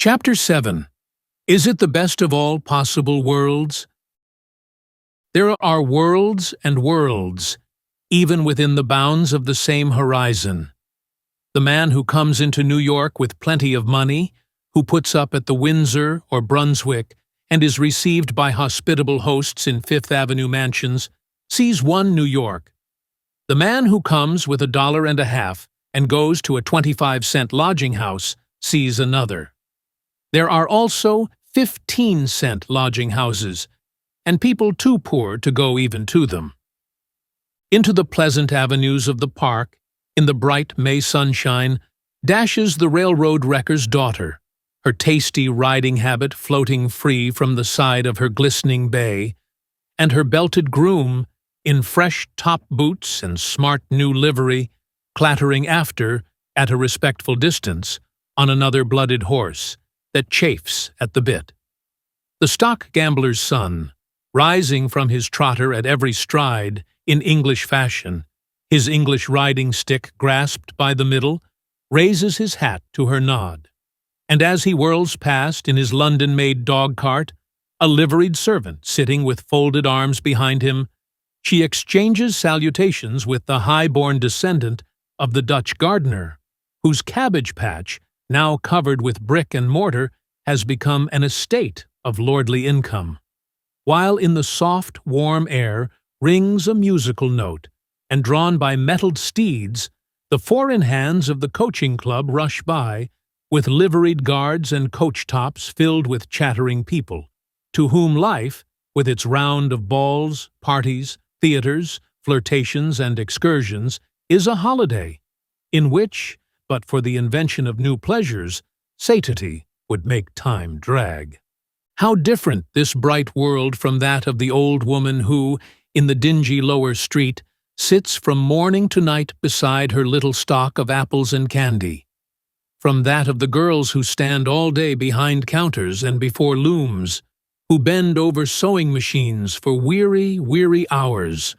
Chapter 7. Is it the best of all possible worlds? There are worlds and worlds, even within the bounds of the same horizon. The man who comes into New York with plenty of money, who puts up at the Windsor or Brunswick and is received by hospitable hosts in Fifth Avenue mansions, sees one New York. The man who comes with $1.50 and goes to a 25-cent lodging house sees another. There are also 15-cent lodging houses, and people too poor to go even to them. Into the pleasant avenues of the park, in the bright May sunshine, dashes the railroad wrecker's daughter, her tasty riding habit floating free from the side of her glistening bay, and her belted groom, in fresh top boots and smart new livery, clattering after, at a respectful distance, on another blooded horse that chafes at the bit. The stock gambler's son, rising from his trotter at every stride, in English fashion, his English riding stick grasped by the middle, raises his hat to her nod. And as he whirls past in his London-made dog-cart, a liveried servant sitting with folded arms behind him, she exchanges salutations with the high-born descendant of the Dutch gardener, whose cabbage patch, now covered with brick and mortar, has become an estate of lordly income. While in the soft, warm air rings a musical note, and drawn by mettled steeds, the four-in-hands of the coaching club rush by, with liveried guards and coach-tops filled with chattering people, to whom life, with its round of balls, parties, theaters, flirtations, and excursions, is a holiday, in which, but for the invention of new pleasures, satiety would make time drag. How different this bright world from that of the old woman who, in the dingy lower street, sits from morning to night beside her little stock of apples and candy, from that of the girls who stand all day behind counters and before looms, who bend over sewing machines for weary, weary hours,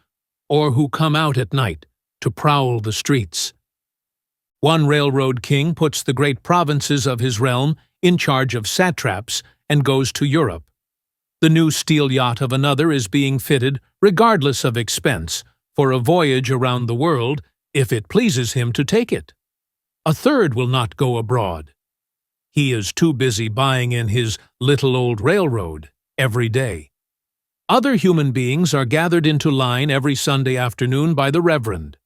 or who come out at night to prowl the streets. One railroad king puts the great provinces of his realm in charge of satraps and goes to Europe. The new steel yacht of another is being fitted, regardless of expense, for a voyage around the world, if it pleases him to take it. A third will not go abroad. He is too busy buying in his little old railroad every day. Other human beings are gathered into line every Sunday afternoon by the Reverend,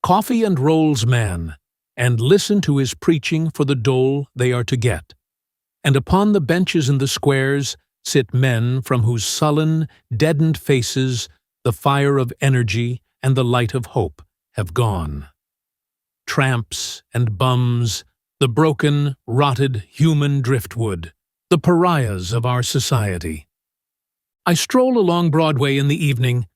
coffee and rolls man, and listen to his preaching for the dole they are to get. And upon the benches in the squares sit men from whose sullen, deadened faces the fire of energy and the light of hope have gone. Tramps and bums, the broken, rotted human driftwood, the pariahs of our society. I stroll along Broadway in the evening,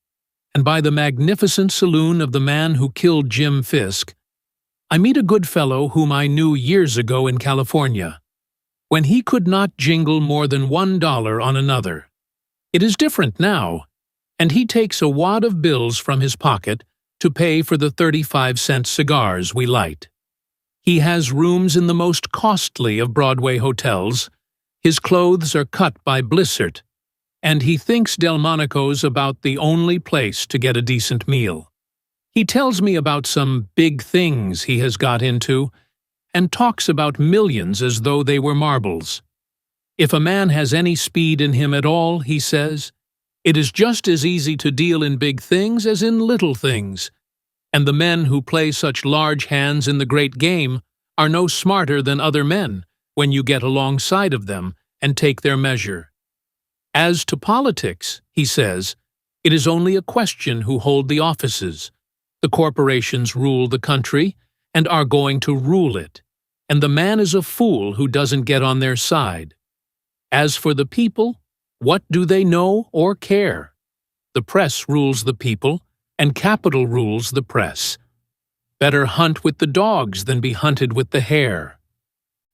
and by the magnificent saloon of the man who killed Jim Fisk, I meet a good fellow whom I knew years ago in California, when he could not jingle more than $1 on another. It is different now, and he takes a wad of bills from his pocket to pay for the 35-cent cigars we light. He has rooms in the most costly of Broadway hotels, his clothes are cut by Blissert, and he thinks Delmonico's about the only place to get a decent meal. He tells me about some big things he has got into, and talks about millions as though they were marbles. If a man has any speed in him at all, he says, it is just as easy to deal in big things as in little things, and the men who play such large hands in the great game are no smarter than other men when you get alongside of them and take their measure. As to politics, he says, it is only a question who hold the offices. The corporations rule the country and are going to rule it, and the man is a fool who doesn't get on their side. As for the people, what do they know or care? The press rules the people, and capital rules the press. Better hunt with the dogs than be hunted with the hare.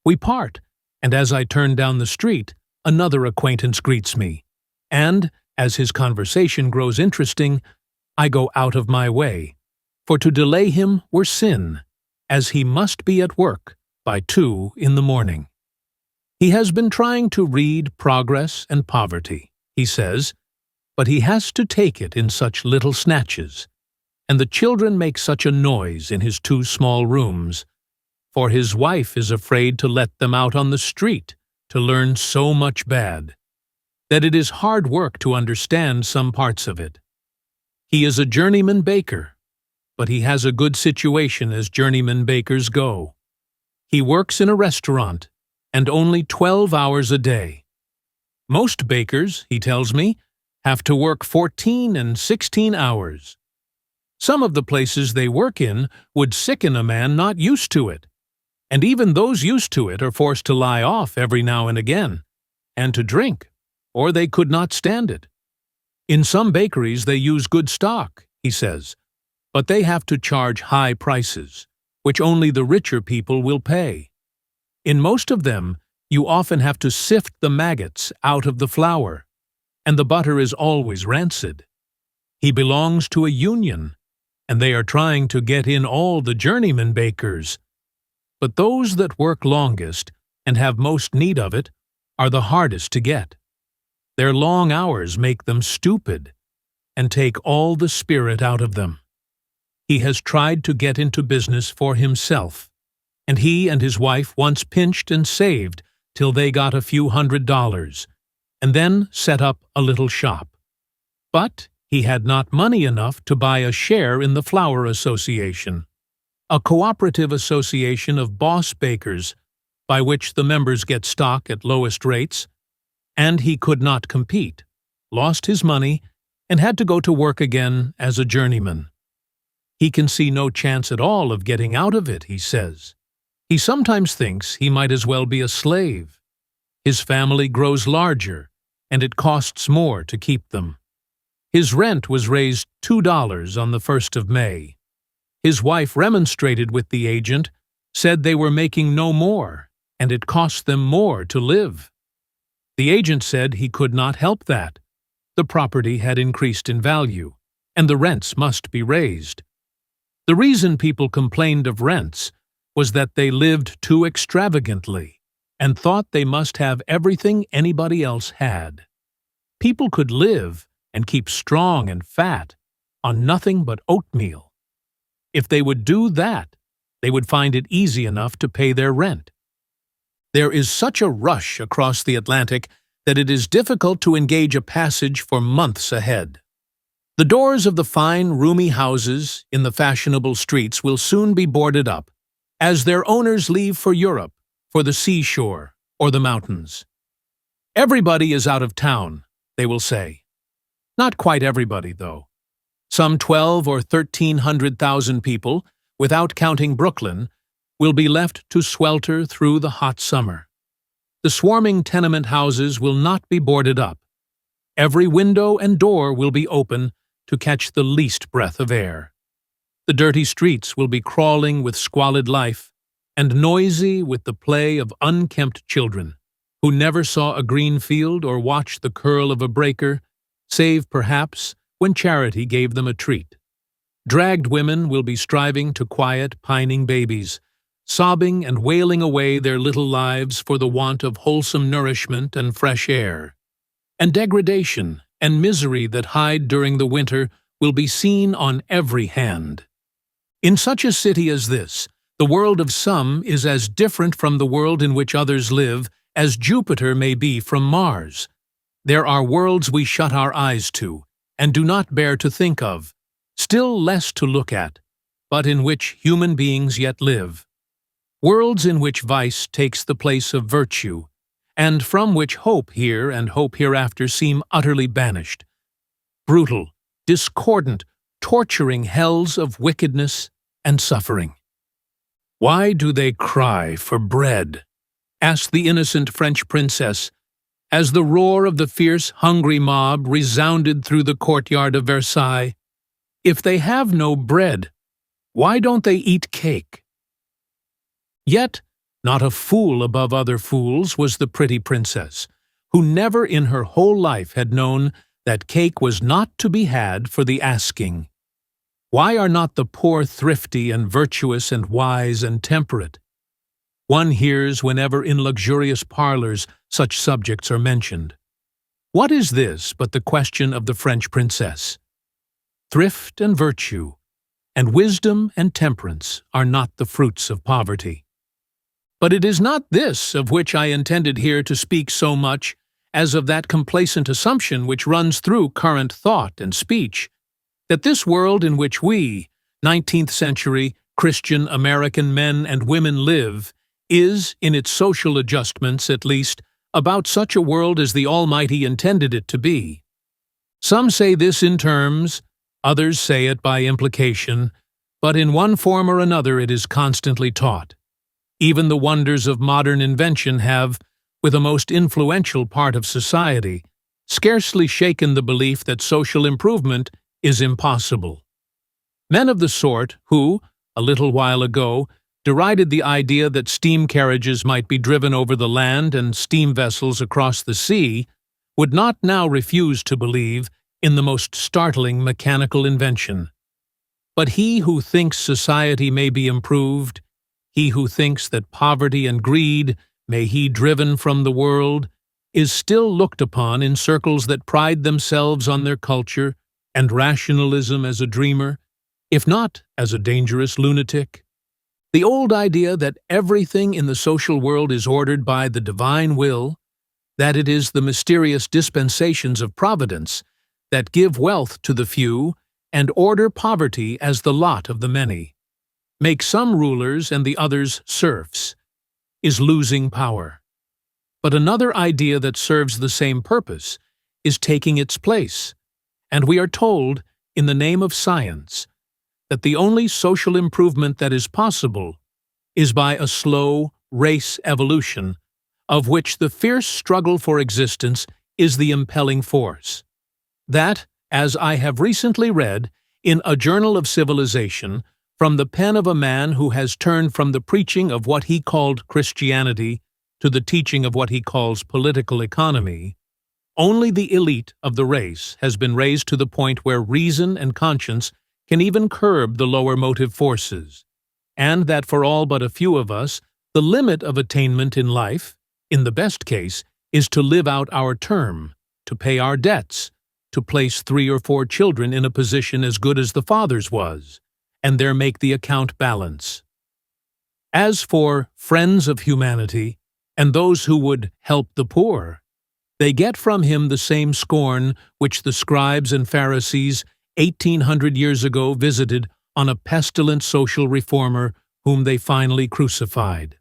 We part, and as I turn down the street, another acquaintance greets me, and, as his conversation grows interesting, I go out of my way, for to delay him were sin, as he must be at work by 2 in the morning. He has been trying to read Progress and Poverty, he says, but he has to take it in such little snatches, and the children make such a noise in his 2 small rooms, for his wife is afraid to let them out on the street to learn so much bad, that it is hard work to understand some parts of it. He is a journeyman baker, but he has a good situation as journeyman bakers go. He works in a restaurant, and only 12 hours a day. Most bakers, he tells me, have to work 14 and 16 hours. Some of the places they work in would sicken a man not used to it, and even those used to it are forced to lie off every now and again, and to drink, or they could not stand it. In some bakeries they use good stock, he says, but they have to charge high prices, which only the richer people will pay. In most of them, you often have to sift the maggots out of the flour, and the butter is always rancid. He belongs to a union, and they are trying to get in all the journeyman bakers. But those that work longest and have most need of it are the hardest to get. Their long hours make them stupid and take all the spirit out of them. He has tried to get into business for himself, and he and his wife once pinched and saved till they got a few $100s, and then set up a little shop. But he had not money enough to buy a share in the Flour Association, a cooperative association of boss bakers by which the members get stock at lowest rates, and he could not compete, lost his money, and had to go to work again as a journeyman. He can see no chance at all of getting out of it, he says. He sometimes thinks he might as well be a slave. His family grows larger, and it costs more to keep them. His rent was raised $2 on the 1st of May. His wife remonstrated with the agent, said they were making no more, and it cost them more to live. The agent said he could not help that. The property had increased in value, and the rents must be raised. The reason people complained of rents was that they lived too extravagantly and thought they must have everything anybody else had. People could live and keep strong and fat on nothing but oatmeal. If they would do that, they would find it easy enough to pay their rent. There is such a rush across the Atlantic that it is difficult to engage a passage for months ahead. The doors of the fine, roomy houses in the fashionable streets will soon be boarded up, as their owners leave for Europe, for the seashore, or the mountains. Everybody is out of town, they will say. Not quite everybody, though. Some 12 or 1,300,000 people, without counting Brooklyn, will be left to swelter through the hot summer. The swarming tenement houses will not be boarded up. Every window and door will be open to catch the least breath of air. The dirty streets will be crawling with squalid life and noisy with the play of unkempt children, who never saw a green field or watched the curl of a breaker, save perhaps when charity gave them a treat. Dragged women will be striving to quiet pining babies, sobbing and wailing away their little lives for the want of wholesome nourishment and fresh air. And degradation and misery that hide during the winter will be seen on every hand. In such a city as this, the world of some is as different from the world in which others live as Jupiter may be from Mars. There are worlds we shut our eyes to and do not bear to think of, still less to look at, but in which human beings yet live. Worlds in which vice takes the place of virtue, and from which hope here and hope hereafter seem utterly banished. Brutal, discordant, torturing hells of wickedness and suffering. "Why do they cry for bread?" asked the innocent French princess, as the roar of the fierce, hungry mob resounded through the courtyard of Versailles. "If they have no bread, why don't they eat cake?" Yet, not a fool above other fools was the pretty princess, who never in her whole life had known that cake was not to be had for the asking. Why are not the poor thrifty and virtuous and wise and temperate? one hears whenever in luxurious parlors such subjects are mentioned. What is this but the question of the French princess? Thrift and virtue, and wisdom and temperance are not the fruits of poverty. But it is not this of which I intended here to speak so much as of that complacent assumption which runs through current thought and speech, that this world in which we, 19th century, Christian American men and women live, is, in its social adjustments at least, about such a world as the Almighty intended it to be. Some say this in terms, others say it by implication, but in one form or another it is constantly taught. Even the wonders of modern invention have, with a most influential part of society, scarcely shaken the belief that social improvement is impossible. Men of the sort who, a little while ago, derided the idea that steam carriages might be driven over the land and steam vessels across the sea, would not now refuse to believe in the most startling mechanical invention. But he who thinks society may be improved, he who thinks that poverty and greed may he driven from the world, is still looked upon in circles that pride themselves on their culture and rationalism as a dreamer, if not as a dangerous lunatic. The old idea that everything in the social world is ordered by the divine will, that it is the mysterious dispensations of providence that give wealth to the few and order poverty as the lot of the many, make some rulers and the others serfs, is losing power. But another idea that serves the same purpose is taking its place, and we are told, in the name of science, that the only social improvement that is possible is by a slow race evolution, of which the fierce struggle for existence is the impelling force. That, as I have recently read in A Journal of Civilization, from the pen of a man who has turned from the preaching of what he called Christianity to the teaching of what he calls political economy, only the elite of the race has been raised to the point where reason and conscience can even curb the lower motive forces, and that for all but a few of us, the limit of attainment in life, in the best case, is to live out our term, to pay our debts, to place 3 or 4 children in a position as good as the father's was, and there make the account balance. As for friends of humanity, and those who would help the poor, they get from him the same scorn which the scribes and Pharisees 1800 years ago visited on a pestilent social reformer whom they finally crucified.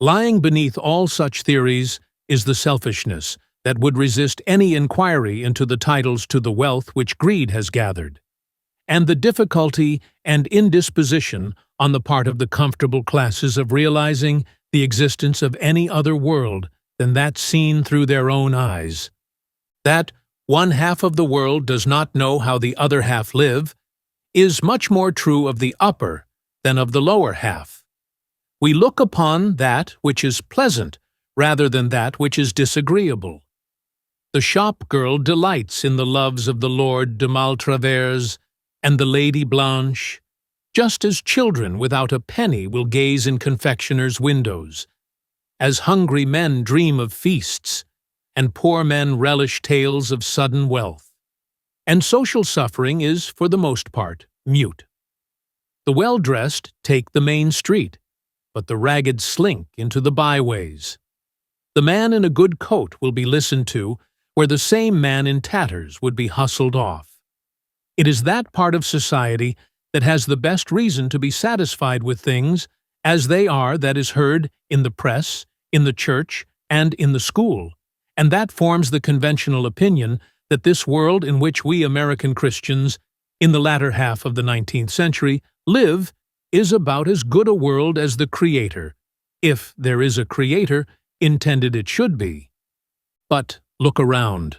Lying beneath all such theories is the selfishness that would resist any inquiry into the titles to the wealth which greed has gathered, and the difficulty and indisposition on the part of the comfortable classes of realizing the existence of any other world than that seen through their own eyes. That one half of the world does not know how the other half live is much more true of the upper than of the lower half. We look upon that which is pleasant rather than that which is disagreeable. The shop girl delights in the loves of the Lord de Maltravers and the Lady Blanche, just as children without a penny will gaze in confectioners' windows, as hungry men dream of feasts, and poor men relish tales of sudden wealth. And social suffering is, for the most part, mute. The well-dressed take the main street, but the ragged slink into the byways. The man in a good coat will be listened to, where the same man in tatters would be hustled off. It is that part of society that has the best reason to be satisfied with things as they are that is heard in the press, in the church, and in the school, and that forms the conventional opinion that this world in which we American Christians, in the latter half of the 19th century, live is about as good a world as the Creator, if there is a Creator, intended it should be. But look around.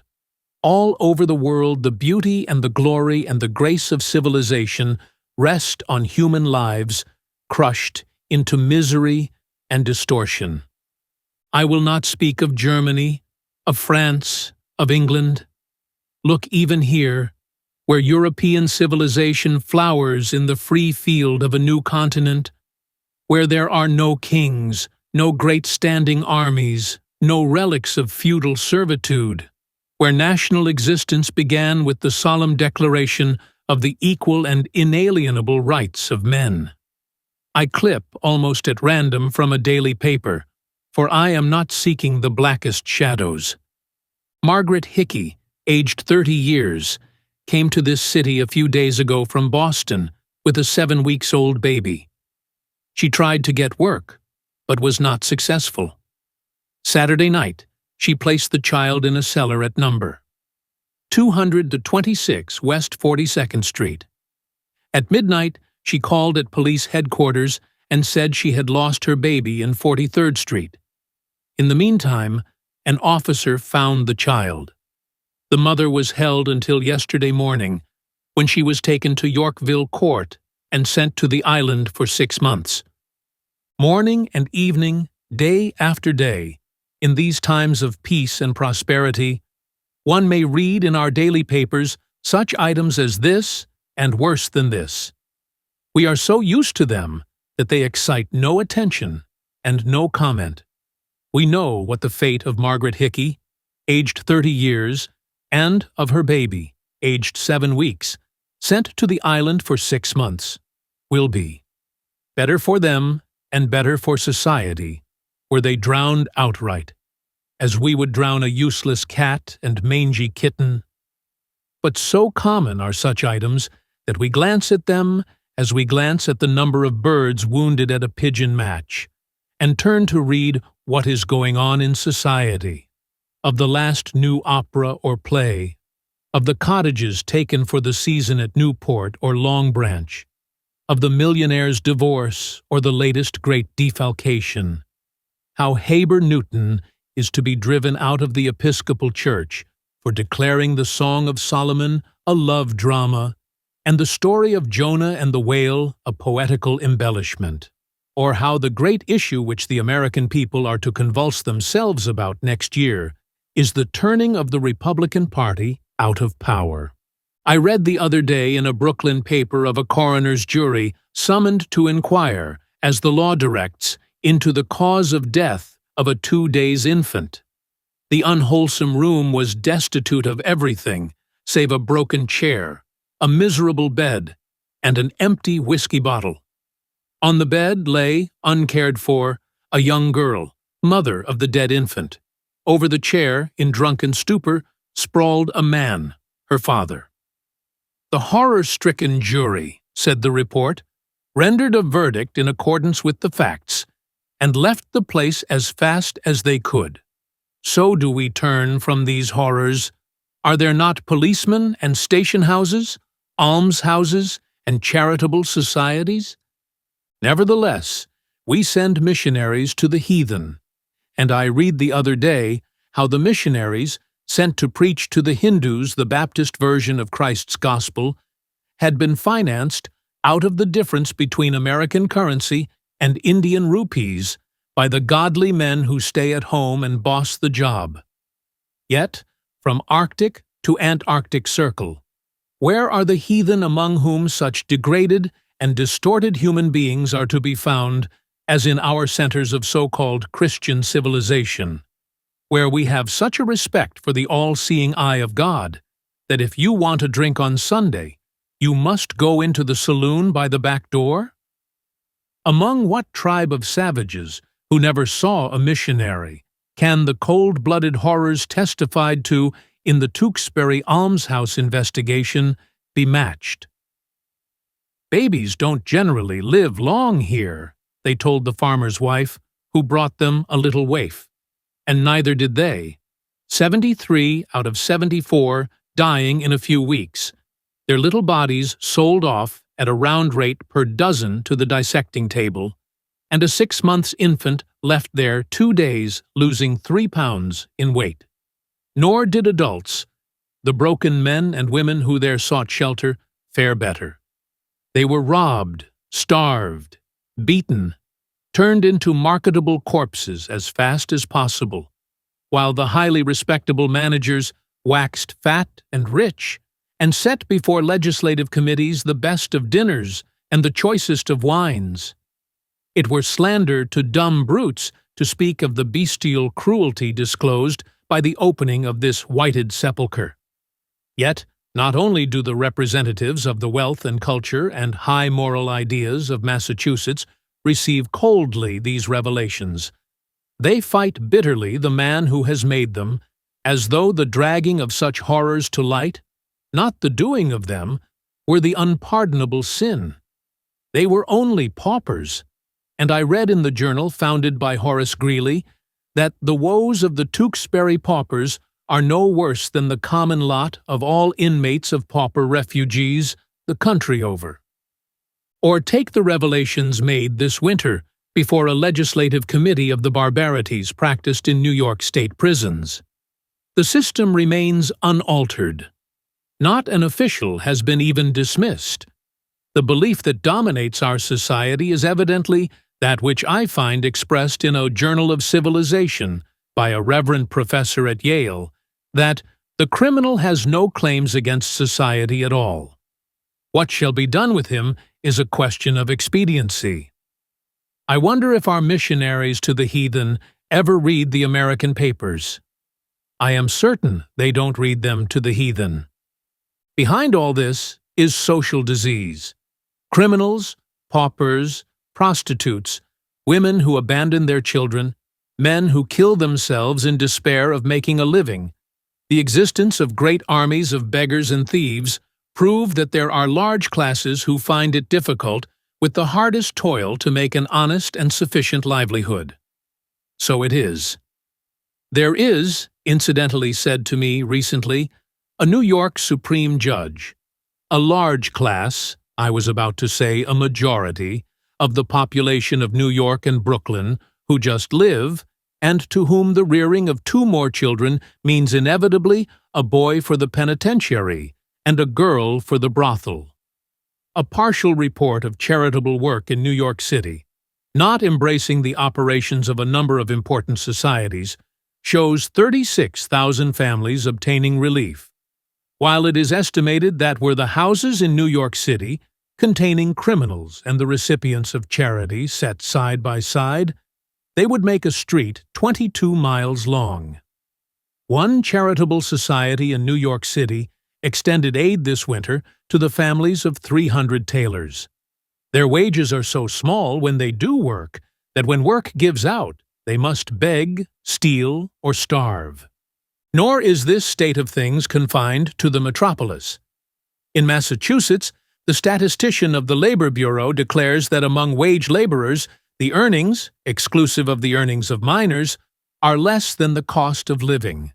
All over the world the beauty and the glory and the grace of civilization rest on human lives crushed into misery and distortion. I will not speak of Germany, of France, of England. Look even here, where European civilization flowers in the free field of a new continent. where there are no kings, no great standing armies, no relics of feudal servitude, where national existence began with the solemn declaration of the equal and inalienable rights of men. I clip almost at random from a daily paper, for I am not seeking the blackest shadows. Margaret Hickey, aged 30 years, came to this city a few days ago from Boston with a 7-week-old baby. She tried to get work, but was not successful. Saturday night, she placed the child in a cellar at number 226 West 42nd Street. At midnight, she called at police headquarters and said she had lost her baby in 43rd Street. In the meantime, an officer found the child. The mother was held until yesterday morning, when she was taken to Yorkville Court and sent to the island for 6 months. Morning and evening, day after day, in these times of peace and prosperity, one may read in our daily papers such items as this and worse than this. We are so used to them that they excite no attention and no comment. We know what the fate of Margaret Hickey, aged 30 years, and of her baby, aged 7 weeks, sent to the island for 6 months, will be. Better for them and better for society were they drowned outright, as we would drown a useless cat and mangy kitten. But so common are such items that we glance at them as we glance at the number of birds wounded at a pigeon match, and turn to read what is going on in society, of the last new opera or play, of the cottages taken for the season at Newport or Long Branch, of the millionaire's divorce or the latest great defalcation, how Heber Newton is to be driven out of the Episcopal Church for declaring the Song of Solomon a love drama, and the story of Jonah and the whale a poetical embellishment, or how the great issue which the American people are to convulse themselves about next year is the turning of the Republican Party out of power. I read the other day in a Brooklyn paper of a coroner's jury summoned to inquire, as the law directs, into the cause of death of a 2 days infant. The unwholesome room was destitute of everything save a broken chair, a miserable bed, and an empty whiskey bottle. On the bed lay, uncared for, a young girl, mother of the dead infant. Over the chair, in drunken stupor, sprawled a man, her father. The horror-stricken jury, said the report, rendered a verdict in accordance with the facts, and left the place as fast as they could. So do we turn from these horrors. Are there not policemen and station houses, almshouses, and charitable societies? Nevertheless, we send missionaries to the heathen, and I read the other day how the missionaries, sent to preach to the Hindus the Baptist version of Christ's gospel, had been financed out of the difference between American currency and Indian rupees by the godly men who stay at home and boss the job. Yet, from Arctic to Antarctic Circle, where are the heathen among whom such degraded and distorted human beings are to be found as in our centers of so-called Christian civilization, where we have such a respect for the all-seeing eye of God that if you want a drink on Sunday, you must go into the saloon by the back door? Among what tribe of savages who never saw a missionary can the cold-blooded horrors testified to in the Tewksbury almshouse investigation be matched? Babies don't generally live long here, they told the farmer's wife, who brought them a little waif. And neither did they. 73 out of 74 dying in a few weeks, their little bodies sold off at a round rate per dozen to the dissecting table, and a 6 months infant left there 2 days losing 3 pounds in weight. Nor did adults, the broken men and women who there sought shelter, fare better. They were robbed, starved, beaten, turned into marketable corpses as fast as possible, while the highly respectable managers waxed fat and rich and set before legislative committees the best of dinners and the choicest of wines. It were slander to dumb brutes to speak of the bestial cruelty disclosed by the opening of this whited sepulchre. Yet, not only do the representatives of the wealth and culture and high moral ideas of Massachusetts receive coldly these revelations, they fight bitterly the man who has made them, as though the dragging of such horrors to light, not the doing of them, were the unpardonable sin. They were only paupers, and I read in the journal founded by Horace Greeley that the woes of the Tewksbury paupers are no worse than the common lot of all inmates of pauper refugees the country over. Or take the revelations made this winter before a legislative committee of the barbarities practiced in New York state prisons. The system remains unaltered. Not an official has been even dismissed. The belief that dominates our society is evidently that which I find expressed in a Journal of Civilization by a reverend professor at Yale, that the criminal has no claims against society at all. What shall be done with him is a question of expediency. I wonder if our missionaries to the heathen ever read the American papers. I am certain they don't read them to the heathen. Behind all this is social disease. Criminals, paupers, prostitutes, women who abandon their children, men who kill themselves in despair of making a living. The existence of great armies of beggars and thieves prove that there are large classes who find it difficult with the hardest toil to make an honest and sufficient livelihood. So it is. There is, incidentally said to me recently, a New York Supreme Judge. A large class, I was about to say a majority, of the population of New York and Brooklyn who just live, and to whom the rearing of 2 more children means inevitably a boy for the penitentiary and a girl for the brothel. A partial report of charitable work in New York City, not embracing the operations of a number of important societies, shows 36,000 families obtaining relief, while it is estimated that were the houses in New York City containing criminals and the recipients of charity set side by side, they would make a street 22 miles long. One charitable society in New York City extended aid this winter to the families of 300 tailors. Their wages are so small when they do work that when work gives out, they must beg, steal, or starve. Nor is this state of things confined to the metropolis. In Massachusetts, the statistician of the Labor Bureau declares that among wage laborers, the earnings, exclusive of the earnings of minors, are less than the cost of living.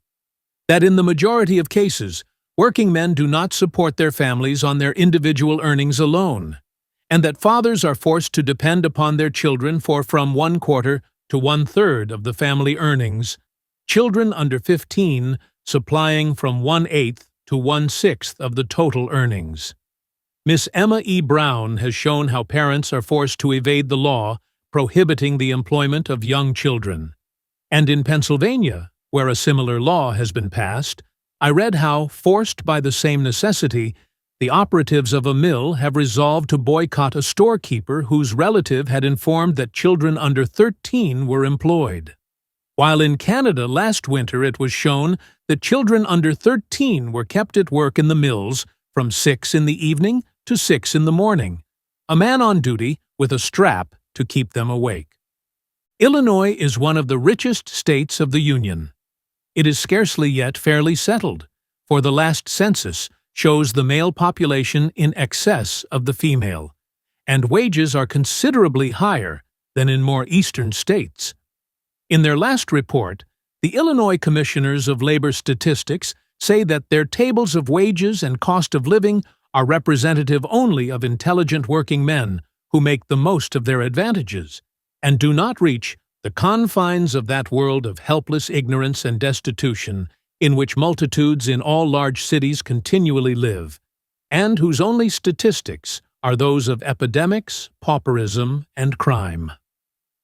That in the majority of cases, working men do not support their families on their individual earnings alone, and that fathers are forced to depend upon their children for from 1/4 to 1/3 of the family earnings, children under 15 supplying from 1/8 to 1/6 of the total earnings. Miss Emma E. Brown has shown how parents are forced to evade the law prohibiting the employment of young children. And in Pennsylvania, where a similar law has been passed, I read how, forced by the same necessity, the operatives of a mill have resolved to boycott a storekeeper whose relative had informed that children under 13 were employed. While in Canada last winter it was shown that children under 13 were kept at work in the mills from 6 in the evening to 6 in the morning, a man on duty with a strap to keep them awake. Illinois is one of the richest states of the Union. It is scarcely yet fairly settled, for the last census shows the male population in excess of the female, and wages are considerably higher than in more eastern states. In their last report, the Illinois Commissioners of Labor Statistics say that their tables of wages and cost of living are representative only of intelligent working men who make the most of their advantages, and do not reach the confines of that world of helpless ignorance and destitution in which multitudes in all large cities continually live, and whose only statistics are those of epidemics, pauperism, and crime.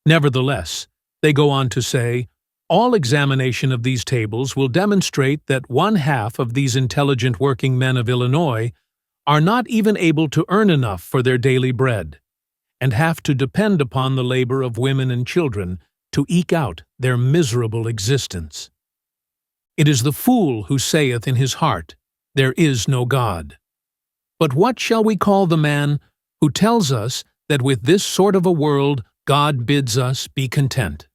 Nevertheless, they go on to say, all examination of these tables will demonstrate that 1/2 of these intelligent working men of Illinois are not even able to earn enough for their daily bread, and have to depend upon the labor of women and children to eke out their miserable existence. It is the fool who saith in his heart, "There is no God." But what shall we call the man who tells us that with this sort of a world God bids us be content?